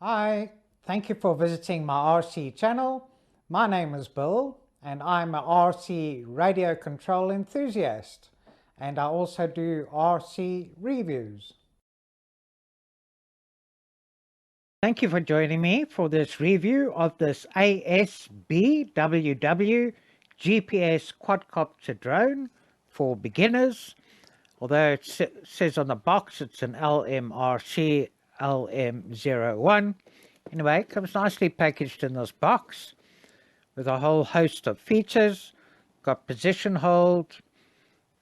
Hi, thank you for visiting my RC channel. My name is Bill and I'm an RC radio control enthusiast, and I also do RC reviews. Thank you for joining me for this review of this Asbww GPS quadcopter drone for beginners. Although it says on the box it's an LMRC LM01. Anyway, it comes nicely packaged in this box with a whole host of features. Got position hold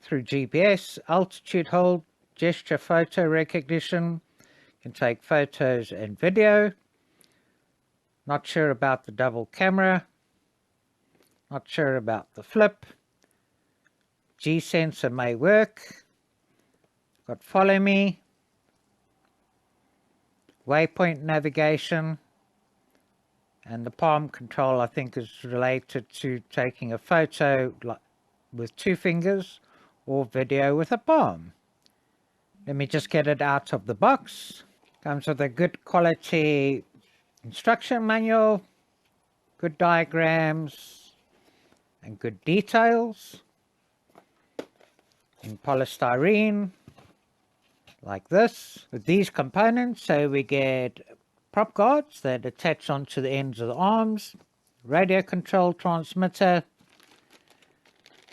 through GPS, altitude hold, gesture photo recognition, can take photos and video. Not sure about the double camera, not sure about the flip. G-sensor may work. Got follow me, waypoint navigation, and the palm control I think is related to taking a photo with 2 fingers or video with a palm. Let me just get it out of the box. Comes with a good quality instruction manual, good diagrams and good details in polystyrene like this with these components. So we get prop guards that attach onto the ends of the arms, radio control transmitter,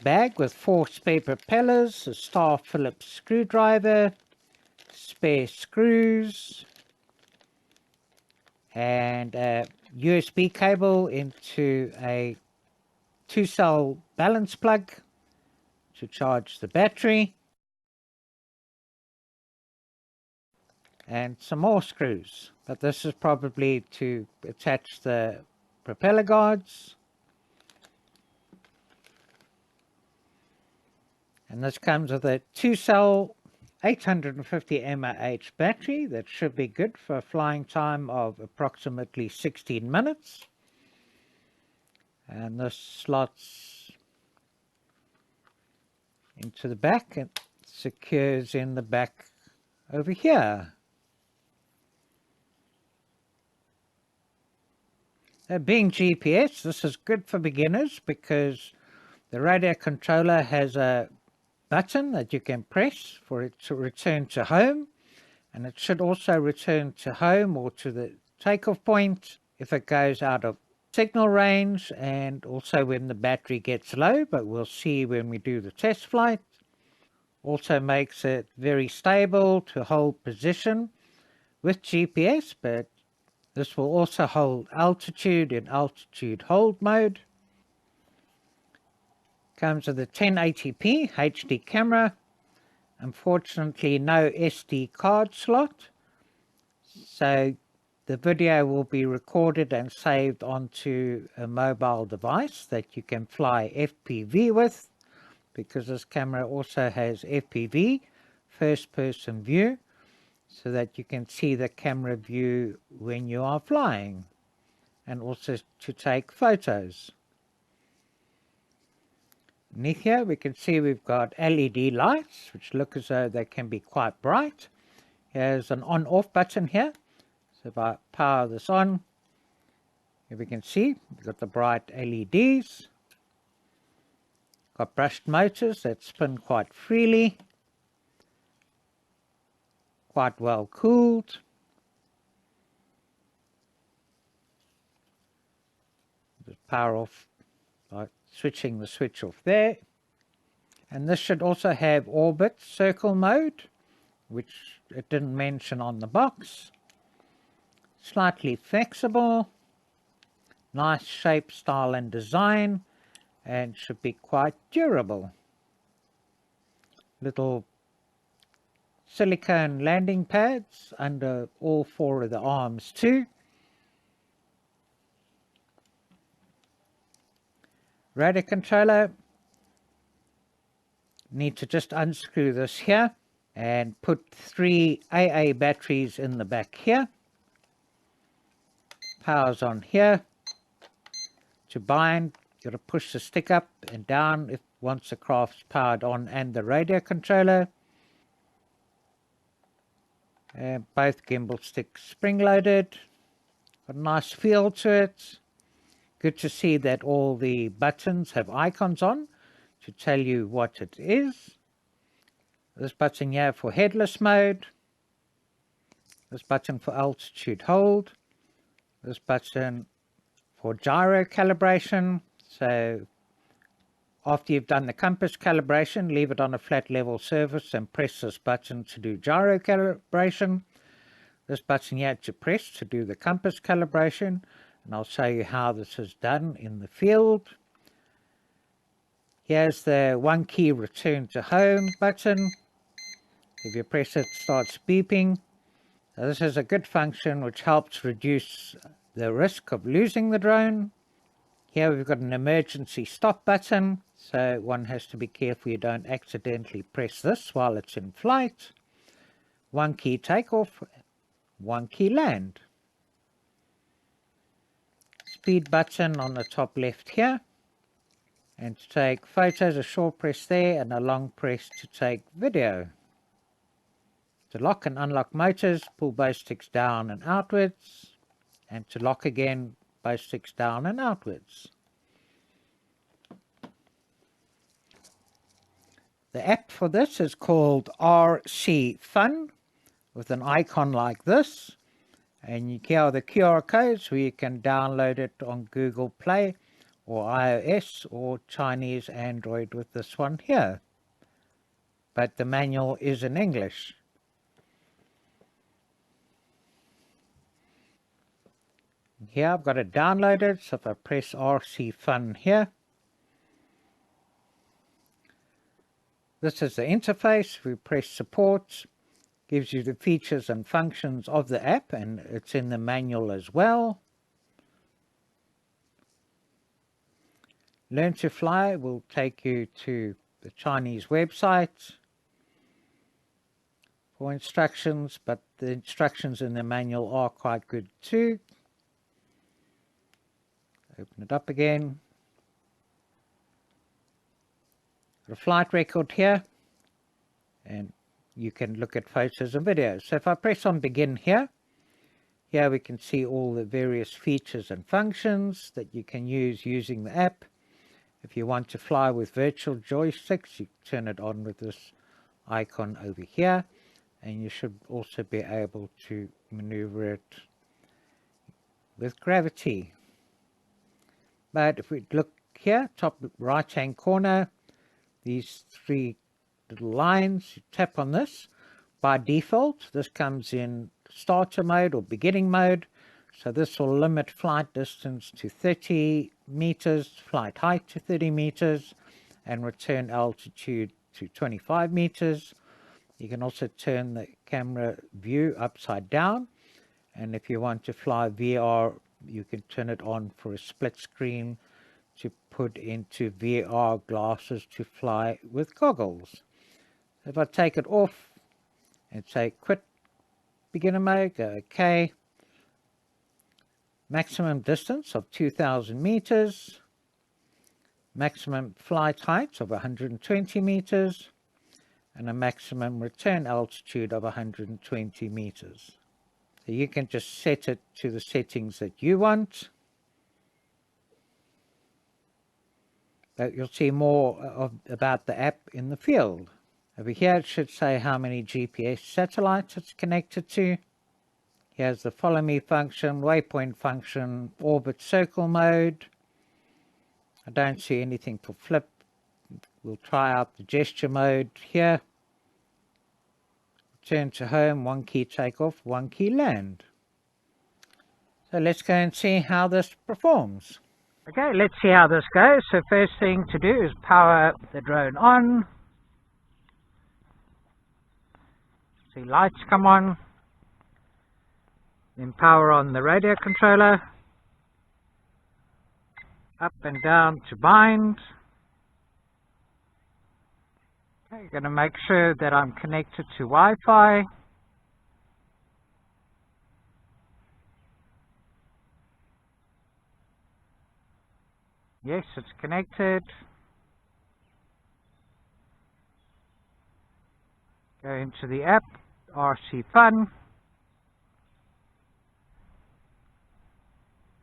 bag with 4 spare propellers, a star Phillips screwdriver, spare screws, and a USB cable into a 2-cell balance plug to charge the battery, and some more screws, but this is probably to attach the propeller guards. And this comes with a 2-cell 850 mAh battery that should be good for a flying time of approximately 16 minutes. And this slots into the back and secures in the back over here. Being GPS, this is good for beginners because the radio controller has a button that you can press for it to return to home, and it should also return to home or to the takeoff point if it goes out of signal range, and also when the battery gets low, but we'll see when we do the test flight. Also makes it very stable to hold position with GPS, but this will also hold altitude in altitude hold mode. Comes with a 1080p HD camera. Unfortunately, no SD card slot. So the video will be recorded and saved onto a mobile device that you can fly FPV with, because this camera also has FPV, first person view, so that you can see the camera view when you are flying, and also to take photos. Beneath here we can see we've got LED lights which look as though they can be quite bright. Here's an on-off button here, so if I power this on, here we can see we've got the bright LEDs. Got brushed motors that spin quite freely, quite well cooled. Just power off by switching the switch off there. And this should also have orbit circle mode, which it didn't mention on the box. Slightly flexible, nice shape, style and design, and should be quite durable. Little silicone landing pads under all 4 of the arms too. Radio controller, need to just unscrew this here and put 3 AA batteries in the back here. Power's on here. To bind, you got to push the stick up and down if once the craft's powered on, and the radio controller. And both gimbal sticks spring loaded. Got a nice feel to it. Good to see that all the buttons have icons on to tell you what it is. This button here for headless mode. This button for altitude hold. This button for gyro calibration. So after you've done the compass calibration, leave it on a flat level surface and press this button to do gyro calibration. This button here to press to do the compass calibration, and I'll show you how this is done in the field. Here's the one key return to home button. If you press it, it starts beeping. So this is a good function which helps reduce the risk of losing the drone. Here we've got an emergency stop button, so one has to be careful you don't accidentally press this while it's in flight. One key takeoff, one key land. Speed button on the top left here. And to take photos, a short press there and a long press to take video. To lock and unlock motors, pull both sticks down and outwards. And to lock again, both sticks down and outwards. The app for this is called RC Fun, with an icon like this. And here are the QR codes where you can download it on Google Play or iOS or Chinese Android with this one here. But the manual is in English. Here I've got it downloaded, so if I press RC Fun here, this is the interface. We press support, gives you the features and functions of the app, and it's in the manual as well. Learn to Fly will take you to the Chinese website for instructions, but the instructions in the manual are quite good too. Open it up again. Got a flight record here, and you can look at photos and videos. So if I press on begin here, we can see all the various features and functions that you can use using the app. If you want to fly with virtual joysticks, you turn it on with this icon over here, and you should also be able to maneuver it with gravity. But if we look here, top right hand corner, these three little lines, you tap on this. By default, this comes in starter mode or beginning mode, so this will limit flight distance to 30 meters, flight height to 30 meters, and return altitude to 25 meters. You can also turn the camera view upside down, and if you want to fly VR, you can turn it on for a split screen to put into VR glasses to fly with goggles. If I take it off and say quit beginner mode, go OK. Maximum distance of 2,000 meters. Maximum flight height of 120 meters. And a maximum return altitude of 120 meters. So you can just set it to the settings that you want. But you'll see more about the app in the field. Over here it should say how many GPS satellites it's connected to. Here's the follow me function, waypoint function, orbit circle mode. I don't see anything for flip. We'll try out the gesture mode here. Return to home, one key takeoff, one key land. So let's go and see how this performs. Okay, let's see how this goes. So first thing to do is power the drone on. See lights come on. Then power on the radio controller. Up and down to bind. Okay, I'm going to make sure that I'm connected to Wi-Fi. Yes, it's connected. Go into the app, RC Fun.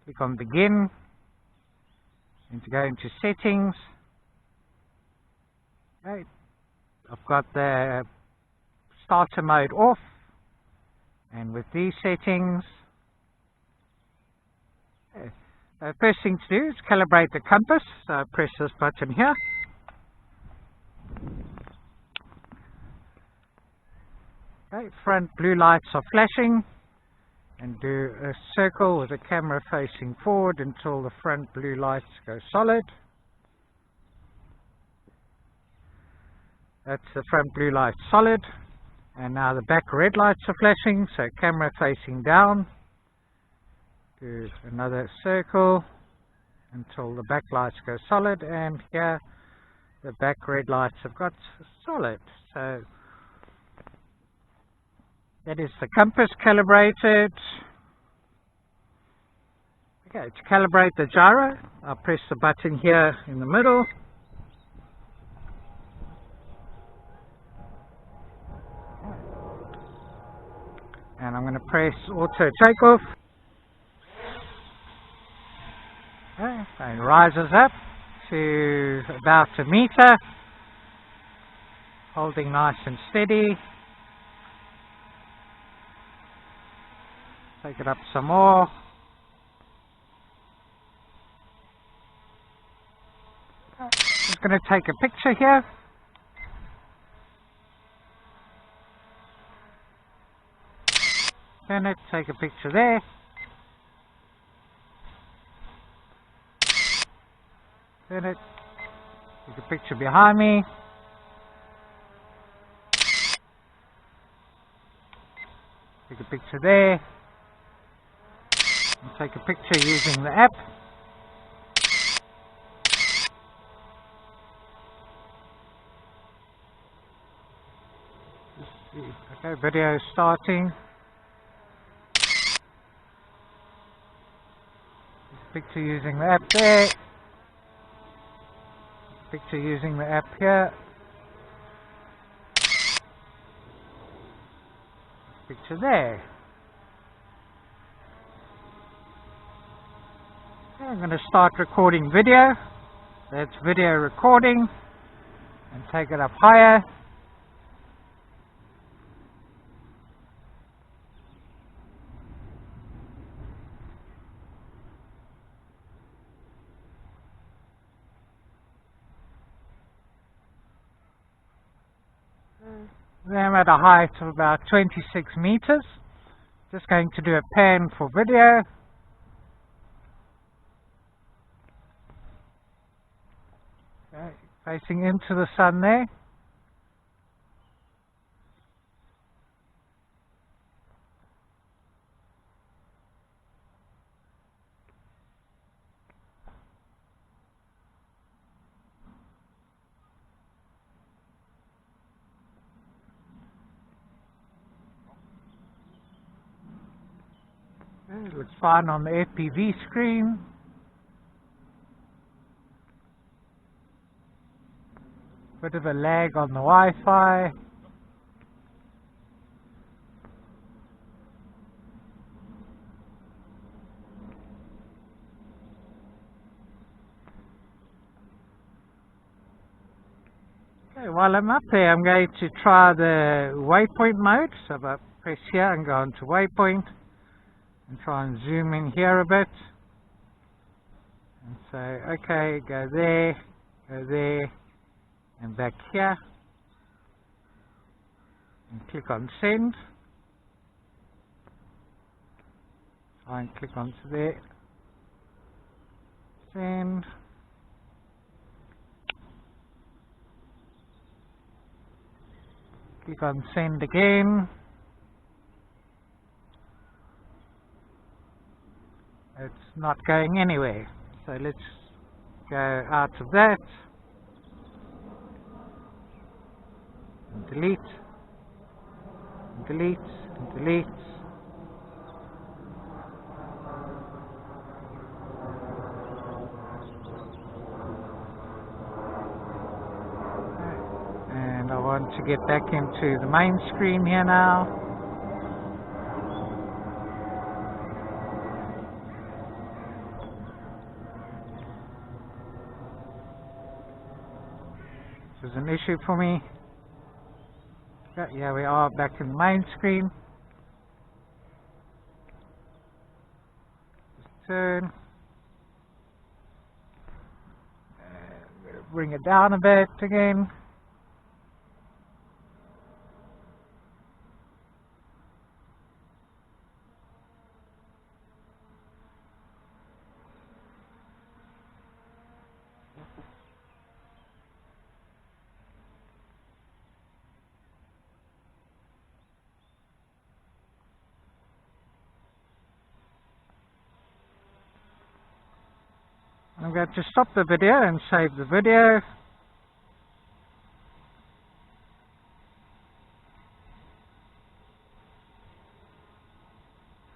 Click on begin, and to go into settings. Okay, I've got the starter mode off, and with these settings, first thing to do is calibrate the compass. So I press this button here. Okay, front blue lights are flashing, and do a circle with the camera facing forward until the front blue lights go solid. That's the front blue light solid, and now the back red lights are flashing, so camera facing down. Do another circle until the back lights go solid, and here the back red lights have got solid. So that is the compass calibrated. Okay, to calibrate the gyro, I'll press the button here in the middle. And I'm going to press auto takeoff. Okay, and it rises up to about a meter, holding nice and steady. Take it up some more. Just going to take a picture here. Turn it, take a picture there. Turn it, take a picture behind me. Take a picture there. And take a picture using the app. Okay, video starting. Picture using the app there. Picture using the app here. Picture there. Okay, I'm going to start recording video. That's video recording. And take it up higher. I'm at a height of about 26 meters. Just going to do a pan for video. Okay, facing into the sun there. It looks fine on the FPV screen. Bit of a lag on the Wi-Fi. Okay, while I'm up there, I'm going to try the waypoint mode. So if I press here and go into waypoint, and try and zoom in here a bit, and say, okay, go there, and back here, and click on send. Try and click onto there, send. Click on send again. It's not going anywhere, so let's go out of that and delete and delete and delete. And I want to get back into the main screen here now. This is an issue for me. Okay, here we are back in the main screen. Just turn. Bring it down a bit again. I'm going to stop the video and save the video.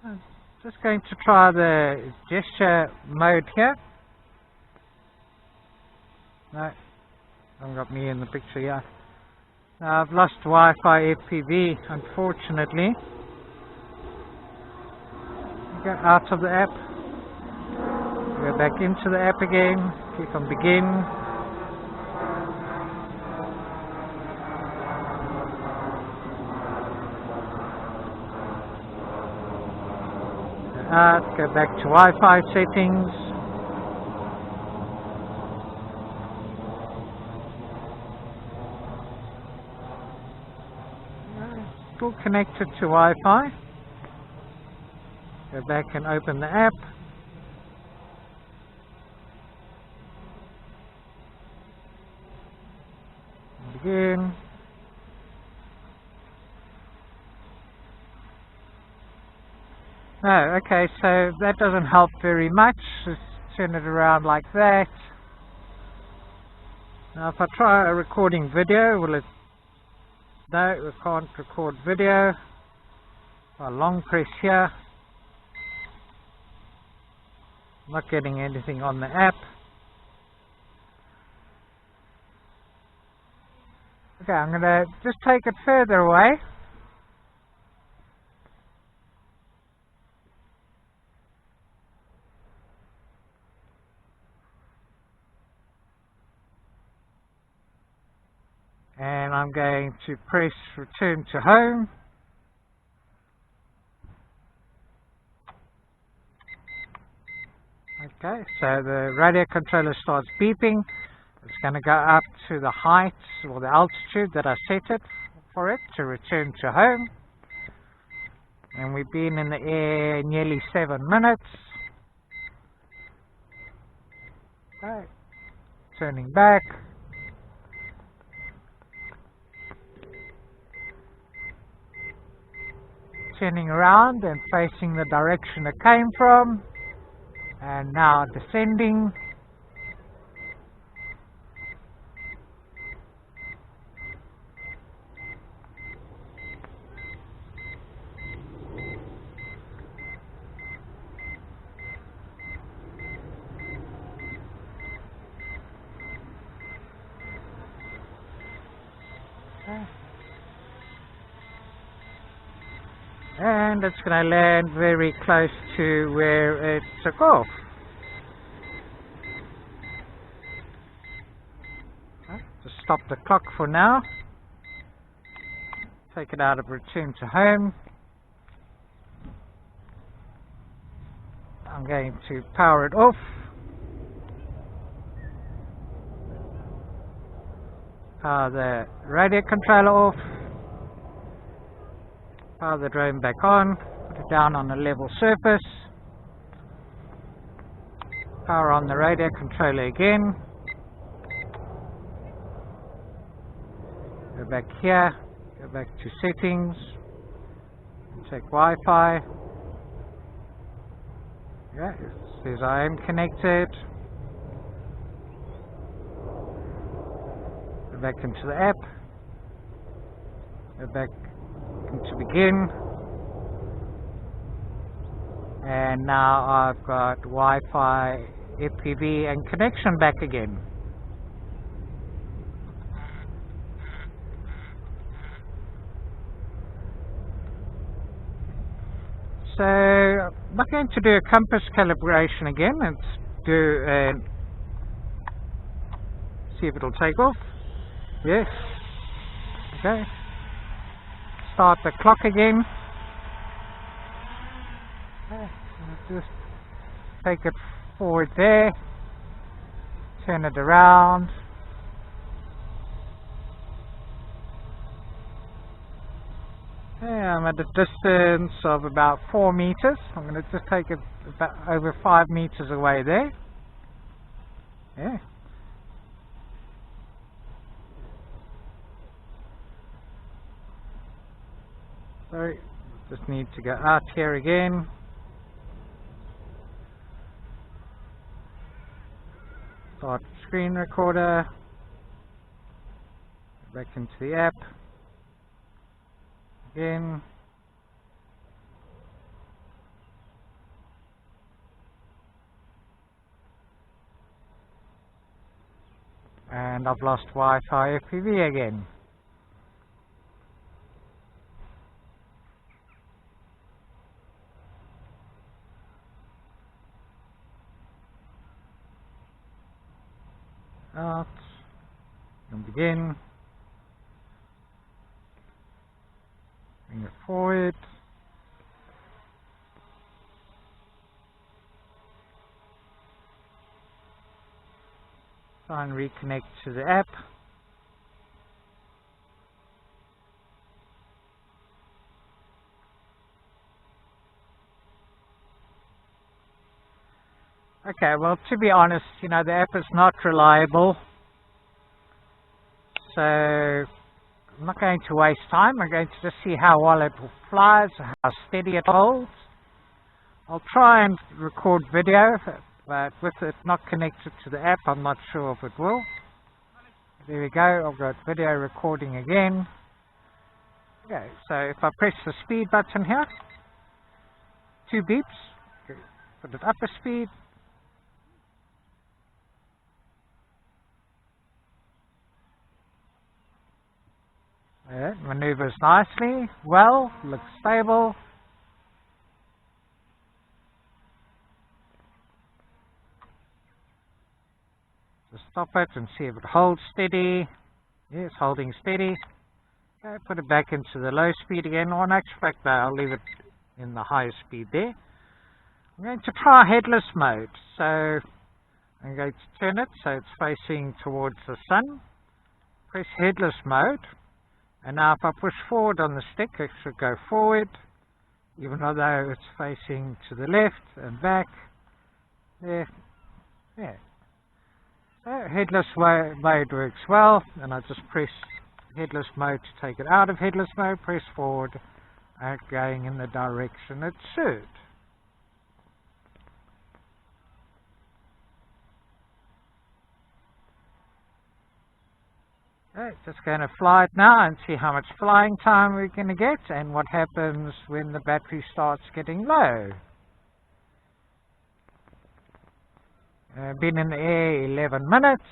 I'm just going to try the gesture mode here. No, I haven't got me in the picture here. Now I've lost Wi-Fi FPV, unfortunately. Go out of the app. Go back into the app again, click on begin. Go back to Wi-Fi settings. Still connected to Wi-Fi. Go back and open the app. Begin. Oh, okay, so that doesn't help very much. Just turn it around like that. Now if I try a recording video, will it? No, we can't record video. I long press here. I'm not getting anything on the app. Okay, I'm going to just take it further away. And I'm going to press return to home. Okay, so the radio controller starts beeping. It's going to go up to the height or the altitude that I set it for it to return to home. And we've been in the air nearly 7 minutes. Okay, turning back. Turning around and facing the direction it came from. And now descending. And it's going to land very close to where it took off. Okay, just stop the clock for now. Take it out of return to home. I'm going to power it off. Power the radio controller off. Power the drone back on, put it down on a level surface. Power on the radio controller again. Go back here, go back to settings, check Wi-Fi. Yeah, it says I am connected. Go back into the app. Go back to begin, and now I've got Wi-Fi, FPV and connection back again. So I'm not going to do a compass calibration again. Let's do see if it'll take off. Yes. Okay. Start the clock again. Okay. Just take it forward there. Turn it around. Okay, I'm at a distance of about 4 meters. I'm going to just take it about over 5 meters away there. Yeah. Sorry, just need to go out here again. Start screen recorder. Back into the app. Again. And I've lost Wi-Fi FPV again. Out. And begin. Bring it forward. Try and reconnect to the app. Okay, well, to be honest, the app is not reliable. So I'm not going to waste time. I'm going to just see how well it flies, how steady it holds. I'll try and record video, but with it not connected to the app, I'm not sure if it will. There we go, I've got video recording again. Okay, so if I press the speed button here, 2 beeps, okay, put it up a speed. Yeah, maneuvers nicely, well, looks stable. Just stop it and see if it holds steady. Yes, holding steady. Okay, put it back into the low speed again. Or in actual fact, I'll leave it in the higher speed there. I'm going to try headless mode. So I'm going to turn it so it's facing towards the sun. Press headless mode. And now if I push forward on the stick, it should go forward, even though it's facing to the left and back. There. Yeah. So headless mode works well, and I just press headless mode to take it out of headless mode, press forward, and going in the direction it should. Okay, just going to fly it now and see how much flying time we're going to get and what happens when the battery starts getting low. Been in the air 11 minutes.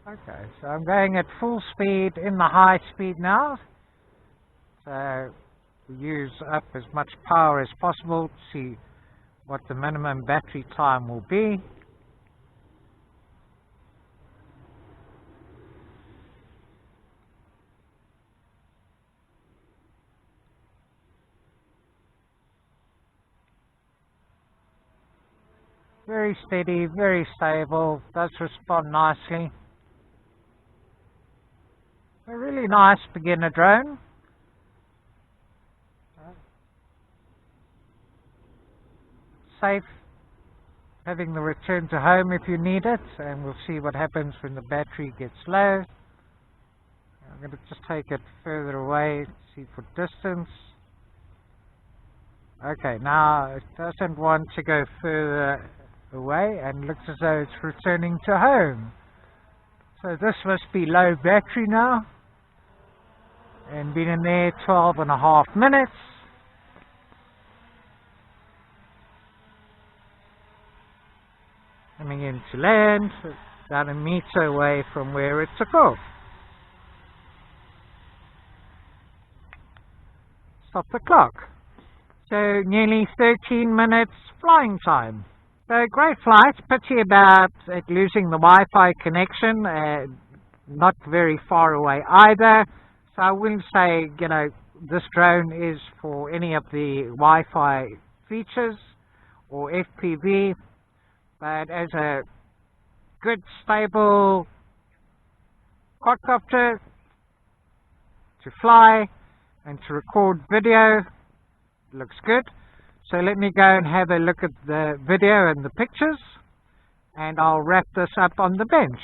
Okay, so I'm going at full speed in the high speed now. So we use up as much power as possible to see what the minimum battery time will be. Very steady, very stable, does respond nicely. A really nice beginner drone. Safe, having the return to home if you need it, and we'll see what happens when the battery gets low. I'm going to just take it further away, see for distance. Okay, now it doesn't want to go further away and looks as though it's returning to home. So this must be low battery now, and been in there 12.5 minutes. coming into land, about a meter away from where it took off. Stop the clock. So nearly 13 minutes flying time. So great flight, pity about it losing the Wi-Fi connection, not very far away either. So I wouldn't say, this drone is for any of the Wi-Fi features or FPV, but as a good stable quadcopter to fly and to record video, looks good. So let me go and have a look at the video and the pictures, and I'll wrap this up on the bench.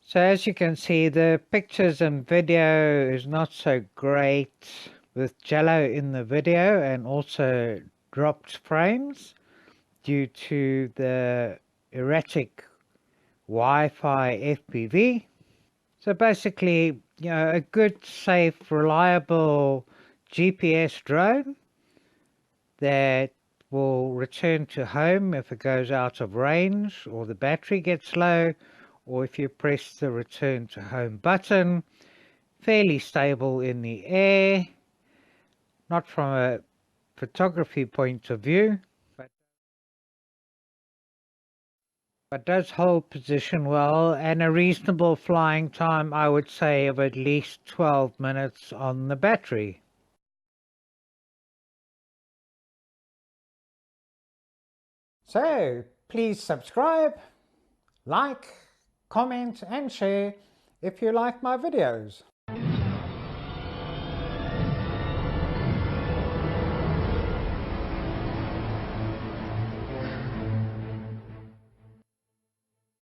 So as you can see, the pictures and video is not so great with jello in the video and also dropped frames due to the erratic Wi-Fi FPV. So basically, a good, safe, reliable GPS drone that will return to home if it goes out of range or the battery gets low, or if you press the return to home button. Fairly stable in the air, not from a photography point of view, but does hold position well, and a reasonable flying time, I would say, of at least 12 minutes on the battery. So please subscribe, like, comment and share if you like my videos.